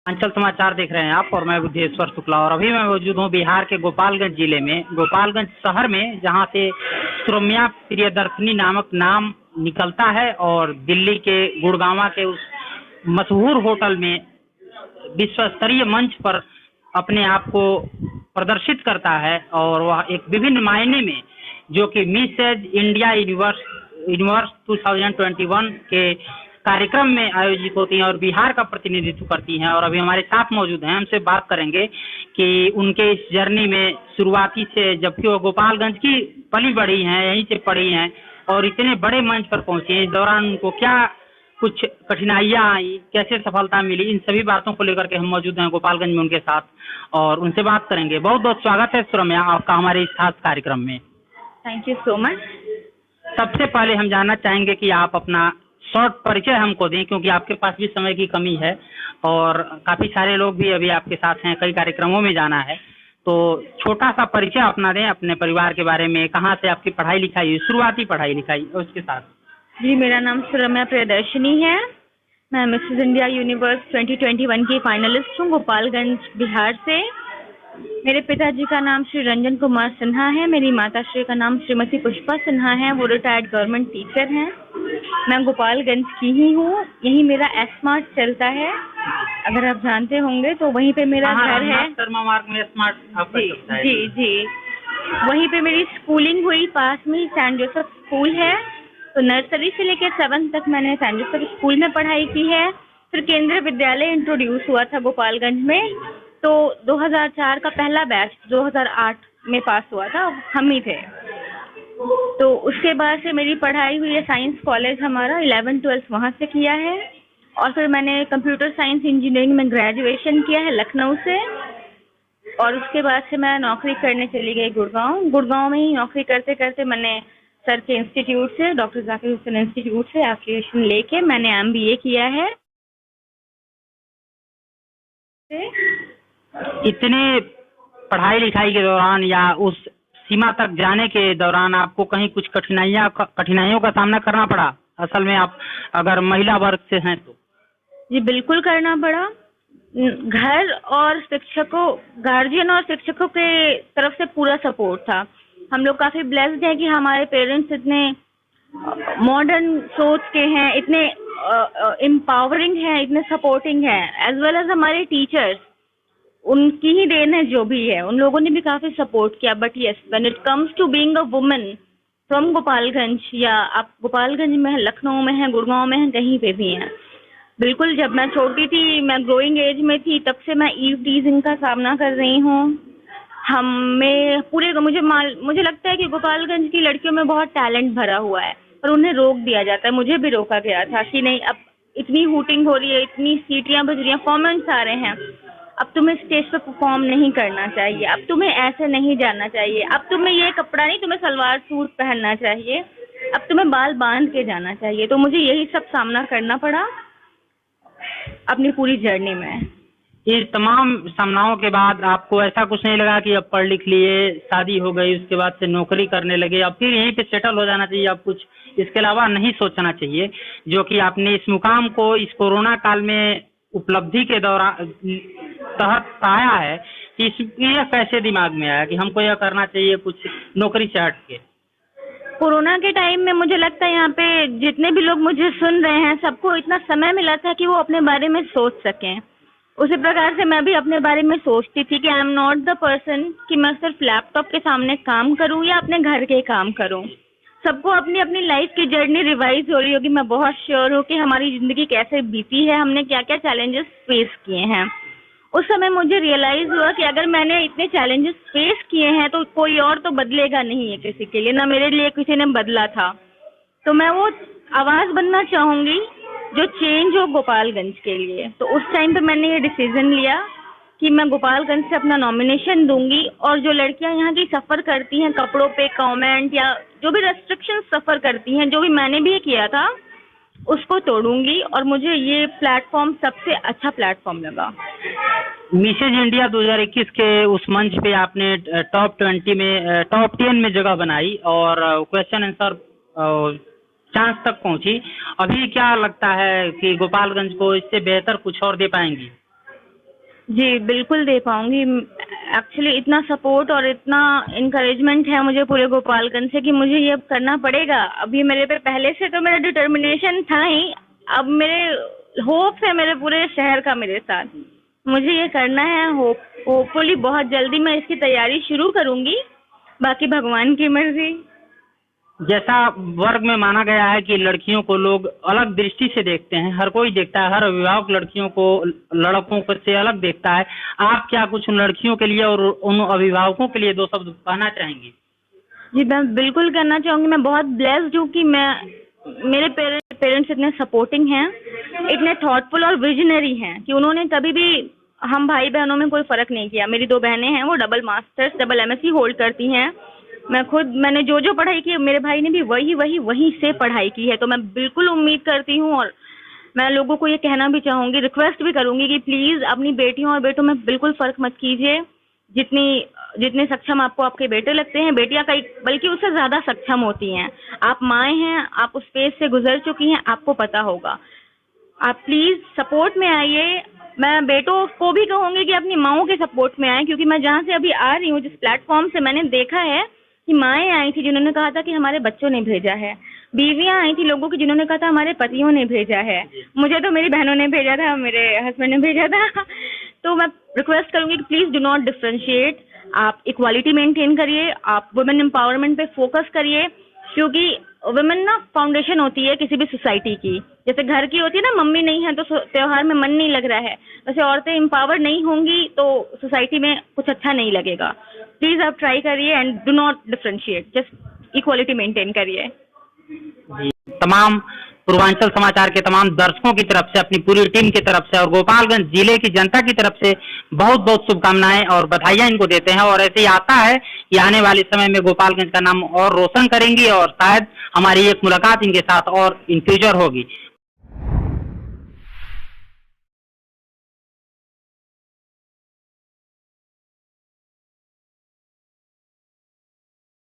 अंचल समाचार देख रहे हैं आप और मैं बुद्धेश्वर शुक्ला। और अभी मैं मौजूद हूँ बिहार के गोपालगंज जिले में, गोपालगंज शहर में, जहाँ से सुरम्या प्रियदर्शनी नामक नाम निकलता है और दिल्ली के गुड़गांव के उस मशहूर होटल में विश्व स्तरीय मंच पर अपने आप को प्रदर्शित करता है। और वह एक विभिन्न मायने में, जो कि मिसेज इंडिया यूनिवर्स 2021 के कार्यक्रम में आयोजित होती हैं और बिहार का प्रतिनिधित्व करती हैं। और अभी हमारे साथ मौजूद हैं, हमसे बात करेंगे कि उनके इस जर्नी में शुरुआती से, जबकि वो गोपालगंज की पली बड़ी हैं, यहीं से पढ़ी हैं और इतने बड़े मंच पर पहुंचे, इस दौरान उनको क्या कुछ कठिनाइयां आई, कैसे सफलता मिली, इन सभी बातों को लेकर के हम मौजूद हैं गोपालगंज में उनके साथ और उनसे बात करेंगे। बहुत बहुत स्वागत है सुरम्या आपका हमारे इस खास कार्यक्रम में। Thank you so much. सबसे पहले हम जानना चाहेंगे कि आप अपना शॉर्ट परिचय हमको दें, क्योंकि आपके पास भी समय की कमी है और काफी सारे लोग भी अभी आपके साथ हैं, कई कार्यक्रमों में जाना है। तो छोटा सा परिचय अपना दें अपने परिवार के बारे में, कहाँ से आपकी पढ़ाई लिखाई, शुरुआती पढ़ाई लिखाई और उसके साथ। जी, मेरा नाम सुरम्या प्रियदर्शनी है। मैं मिसेज इंडिया यूनिवर्स 2021 की फाइनलिस्ट हूँ, गोपालगंज बिहार से। मेरे पिताजी का नाम श्री रंजन कुमार सिन्हा है। मेरी माताश्री का नाम श्रीमती पुष्पा सिन्हा है, वो रिटायर्ड गवर्नमेंट टीचर हैं। मैं गोपालगंज की ही हूँ, यही मेरा एस्मार्ट चलता है, अगर आप जानते होंगे तो वहीं पे मेरा घर है। जी जी, वहीं पे मेरी स्कूलिंग हुई, पास में ही सेंट जोसेफ स्कूल है। तो नर्सरी से लेकर 7th तक मैंने सेंट जोसेफ स्कूल में पढ़ाई की है। फिर केंद्रीय विद्यालय इंट्रोड्यूस हुआ था गोपालगंज में, तो 2004 का पहला बैच 2008 में पास हुआ था, हम ही थे। तो उसके बाद से मेरी पढ़ाई हुई है साइंस कॉलेज, हमारा 11th-12th वहाँ से किया है। और फिर मैंने कंप्यूटर साइंस इंजीनियरिंग में ग्रेजुएशन किया है लखनऊ से। और उसके बाद से मैं नौकरी करने चली गई गुड़गांव में ही नौकरी करते करते मैंने सर के इंस्टीट्यूट से, डॉक्टर जाकिर हुसैन इंस्टीट्यूट से एफिलिएशन लेके मैंने MBA किया है। इतने पढ़ाई लिखाई के दौरान या उस सीमा तक जाने के दौरान आपको कहीं कुछ कठिनाइयों का सामना करना पड़ा? असल में आप अगर महिला वर्ग से हैं तो। जी बिल्कुल करना पड़ा। घर और शिक्षकों, गार्जियन और शिक्षकों के तरफ से पूरा सपोर्ट था। हम लोग काफी ब्लेस्ड हैं कि हमारे पेरेंट्स इतने मॉडर्न सोच के हैं, इतने एम्पावरिंग हैं, इतने सपोर्टिंग हैं, एज वेल एज हमारे टीचर्स, उनकी ही देन है जो भी है, उन लोगों ने भी काफी सपोर्ट किया। But yes, when it comes to being a woman from Gopalganj, या आप गोपालगंज में हैं, लखनऊ में हैं, गुड़गांव में हैं, कहीं पे भी हैं, बिल्कुल जब मैं छोटी थी, मैं ग्रोइंग एज में थी, तब से मैं ईव टीजिंग का सामना कर रही हूँ। हमें पूरे मुझे लगता है कि गोपालगंज की लड़कियों में बहुत टैलेंट भरा हुआ है और उन्हें रोक दिया जाता है। मुझे भी रोका गया था कि नहीं, अब इतनी हूटिंग हो रही है, इतनी सीटियां बज रही हैं, कमेंट्स आ रहे हैं, अब तुम्हें स्टेज पर परफॉर्म नहीं करना चाहिए, अब तुम्हें ऐसे नहीं जाना चाहिए, अब तुम्हें ये कपड़ा नहीं, तुम्हें सलवार सूट पहनना चाहिए, अब तुम्हें बाल बांध के जाना चाहिए। तो मुझे यही सब सामना करना पड़ा अपनी पूरी जर्नी में। इस तमाम सामनाओं के बाद आपको ऐसा कुछ नहीं लगा कि अब पढ़ लिख लिए, शादी हो गई, उसके बाद से नौकरी करने लगे, अब फिर यहीं पे सेटल हो जाना चाहिए, अब कुछ इसके अलावा नहीं सोचना चाहिए, जो कि आपने इस मुकाम को इस कोरोना काल में उपलब्धि के दौरान तहत पाया है, कि ये कैसे दिमाग में आया कि हमको यह करना चाहिए कुछ नौकरी से हट के? कोरोना के टाइम में मुझे लगता है यहाँ पे जितने भी लोग मुझे सुन रहे हैं, सबको इतना समय मिला था कि वो अपने बारे में सोच सकें। उसी प्रकार से मैं भी अपने बारे में सोचती थी कि I am not the person कि मैं सिर्फ लैपटॉप के सामने काम करूं या अपने घर के काम करूं। सबको अपनी अपनी लाइफ की जर्नी रिवाइज हो रही होगी। मैं बहुत श्योर हूँ कि हमारी ज़िंदगी कैसे बीती है, हमने क्या क्या चैलेंजेस फेस किए हैं। उस समय मुझे रियलाइज़ हुआ कि अगर मैंने इतने चैलेंजेस फेस किए हैं तो कोई और तो बदलेगा नहीं है किसी के लिए, ना मेरे लिए किसी ने बदला था। तो मैं वो आवाज़ बनना चाहूँगी जो चेंज हो गोपालगंज के लिए। तो उस टाइम पे मैंने ये डिसीजन लिया कि मैं गोपालगंज से अपना नॉमिनेशन दूंगी, और जो लड़कियां यहाँ की सफ़र करती हैं, कपड़ों पे कमेंट या जो भी रेस्ट्रिक्शन सफ़र करती हैं, जो भी मैंने भी किया था, उसको तोड़ूंगी। और मुझे ये प्लेटफॉर्म सबसे अच्छा प्लेटफॉर्म लगा। मिसेज इंडिया 2021 के उस मंच पे आपने टॉप 10 में जगह बनाई और क्वेश्चन आंसर चांस तक पहुंची। अभी क्या लगता है कि गोपालगंज को इससे बेहतर कुछ और दे पाएंगी? जी, बिल्कुल दे पाऊँगी। एक्चुअली इतना सपोर्ट और इतना एनकरेजमेंट है मुझे पूरे गोपालगंज से कि मुझे ये अब करना पड़ेगा। अभी मेरे पे पहले से तो मेरा डिटर्मिनेशन था ही, अब मेरे होप है मेरे पूरे शहर का मेरे साथ। मुझे ये करना है, होपफुली बहुत जल्दी मैं इसकी तैयारी शुरू करूँगी, बाकी भगवान की मर्ज़ी। जैसा वर्ग में माना गया है कि लड़कियों को लोग अलग दृष्टि से देखते हैं, हर कोई देखता है, हर अभिभावक लड़कियों को लड़कों को से अलग देखता है। आप क्या कुछ उन लड़कियों के लिए और उन अभिभावकों के लिए दो शब्द कहना चाहेंगी? जी, मैं बिल्कुल कहना चाहूँगी, मैं बहुत ब्लेस्ड हूँ कि मेरे पेरेंट्स इतने सपोर्टिंग हैं, इतने थॉटफुल और विजनरी हैं कि उन्होंने कभी भी हम भाई बहनों में कोई फ़र्क नहीं किया। मेरी 2 बहनें हैं, वो double masters, double MSc hold करती हैं। मैंने जो पढ़ाई की, मेरे भाई ने भी वहीं से पढ़ाई की है। तो मैं बिल्कुल उम्मीद करती हूँ और मैं लोगों को ये कहना भी चाहूँगी, रिक्वेस्ट भी करूँगी कि प्लीज़ अपनी बेटियों और बेटों में बिल्कुल फ़र्क मत कीजिए। जितने सक्षम आपको आपके बेटे लगते हैं, बेटियां कई बल्कि उससे ज़्यादा सक्षम होती हैं। आप माएँ हैं, आप उस फेज़ से गुजर चुकी हैं, आपको पता होगा। आप प्लीज़ सपोर्ट में आइए। मैं बेटों को भी कहूँगी कि अपनी माँओं के सपोर्ट में आएँ, क्योंकि मैं जहाँ से अभी आ रही हूँ, जिस प्लेटफॉर्म से, मैंने देखा है कि माएँ आई थी जिन्होंने कहा था कि हमारे बच्चों ने भेजा है, बीवियाँ आई थी लोगों की जिन्होंने कहा था हमारे पतियों ने भेजा है। मुझे तो मेरी बहनों ने भेजा था, मेरे हस्बैंड ने भेजा था। तो मैं रिक्वेस्ट करूँगी कि प्लीज़ डू नॉट डिफरेंशिएट, आप इक्वालिटी मेंटेन करिए, आप वुमेन एम्पावरमेंट पे फोकस करिए, क्योंकि वुमेन ना फाउंडेशन होती है किसी भी सोसाइटी की। जैसे घर की होती है ना, मम्मी नहीं है तो त्योहार में मन नहीं लग रहा है, वैसे औरतें एम्पावर नहीं होंगी तो सोसाइटी में कुछ अच्छा नहीं लगेगा। प्लीज़ आप ट्राई करिए and do not differentiate, just equality maintain करिए। जी, तमाम पूर्वांचल समाचार के तमाम दर्शकों की तरफ से, अपनी पूरी टीम की तरफ से और गोपालगंज जिले की जनता की तरफ से बहुत बहुत शुभकामनाएं और बधाइयां इनको देते हैं। और ऐसे ही आता है कि आने वाले समय में गोपालगंज का नाम और रोशन करेंगी और शायद हमारी एक मुलाकात इनके साथ और इन फ्यूचर होगी।